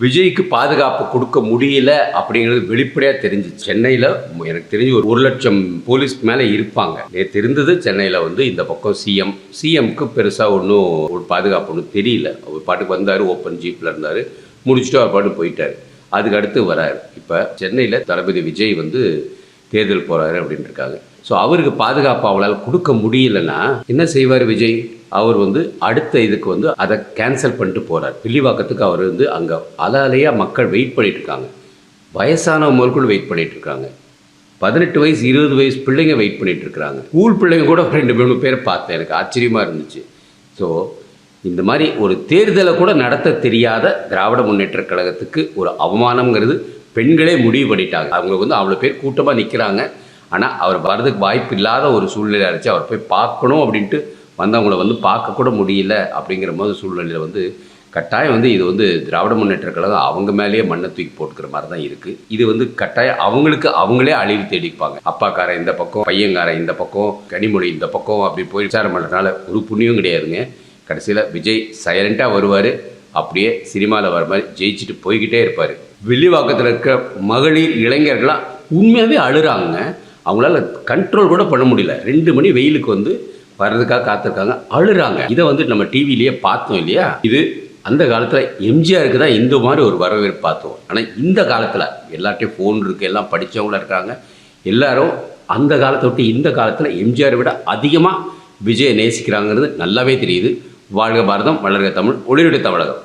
விஜய்க்கு பாதுகாப்பு கொடுக்க முடியல அப்படிங்கிறது வெளிப்படையாக தெரிஞ்சு. சென்னையில் எனக்கு தெரிஞ்சு ஒரு 1,00,000 போலீஸ்க்கு மேலே இருப்பாங்க. நேற்று இருந்தது சென்னையில் இந்த பக்கம் சிஎம்க்கு பெருசாக ஒன்றும் ஒரு பாதுகாப்பு ஒன்றும் தெரியல. அவர் பாட்டுக்கு வந்தார், ஓப்பன் ஜீப்பில் இருந்தார், முடிச்சுட்டு அவர் பாட்டு போயிட்டார். அதுக்கு அடுத்து வராரு. இப்போ சென்னையில் தளபதி விஜய் தேர்தல் போகிறாரு அப்படின்னு இருக்காங்க. ஸோ அவருக்கு பாதுகாப்பு அவளால் கொடுக்க முடியலன்னா என்ன செய்வார் விஜய்? அவர் அடுத்த இதுக்கு அதை கேன்சல் பண்ணிட்டு போகிறார். வில்லிவாக்கத்துக்கு அவர் அங்கே அலாலையாக மக்கள் வெயிட் பண்ணிட்டு இருக்காங்க. வயசானவங்களுக்குள்ள வெயிட் பண்ணிட்டு இருக்காங்க. 18 வயசு 20 வயசு பிள்ளைங்க வெயிட் பண்ணிட்டு இருக்கிறாங்க. ஸ்கூல் பிள்ளைங்க கூட 2-3 பேர் பார்த்தேன். எனக்கு ஆச்சரியமாக இருந்துச்சு. ஸோ இந்த மாதிரி ஒரு தேர்தலை கூட நடத்த தெரியாத திராவிட முன்னேற்ற கழகத்துக்கு ஒரு அவமானம்ங்கிறது பெண்களே முடிவு பண்ணிட்டாங்க. அவங்க அவ்வளோ பேர் கூட்டமாக நிற்கிறாங்க. ஆனால் அவர் வர்றதுக்கு வாய்ப்பு இல்லாத ஒரு சூழ்நிலை அடிச்சு அவர் போய் பார்க்கணும் அப்படின்ட்டு வந்தவங்கள பார்க்கக்கூட முடியல. அப்படிங்கிற மாதிரி சூழ்நிலையில் கட்டாயம் இது திராவிட முன்னேற்ற கழகம் அவங்க மேலேயே மண்ணை தூக்கி போட்டுக்கிற மாதிரி தான் இருக்குது. இது கட்டாயம் அவங்களுக்கு அவங்களே அழிவு தேடிப்பாங்க. அப்பாக்காரன் இந்த பக்கம், பையங்காரன் இந்த பக்கம், கனிமொழி இந்த பக்கம், அப்படி போய் விசாரம் பண்ணுறதுனால ஒரு புண்ணியம் கிடையாதுங்க. கடைசியில் விஜய் சைலண்ட்டாக வருவார். அப்படியே சினிமாவில் வர மாதிரி ஜெயிச்சுட்டு போய்கிட்டே இருப்பார். வில்லிவாக்கத்தில் இருக்க மகளிர் இளைஞர்கள்லாம் உண்மையாகவே அழுறாங்க. அவங்களால கண்ட்ரோல் கூட பண்ண முடியல. 2 மணி வெயிலுக்கு வர்றதுக்காக காத்திருக்காங்க, அழுறாங்க. இதை நம்ம டிவிலேயே பார்த்தோம் இல்லையா? இது அந்த காலத்தில் எம்ஜிஆருக்கு தான் இந்த மாதிரி ஒரு வரவேற்பு பார்த்தோம். ஆனால் இந்த காலத்தில் எல்லார்ட்டையும் ஃபோன் இருக்குது, எல்லாம் படித்தவங்களாம் இருக்காங்க. எல்லாரும் அந்த காலத்தை விட்டு இந்த காலத்தில் எம்ஜிஆரை விட அதிகமாக விஜயை நேசிக்கிறாங்கிறது நல்லாவே தெரியுது. வாழ்க பாரதம், வளர்க தமிழ், ஒளிருடைய தமிழகம்.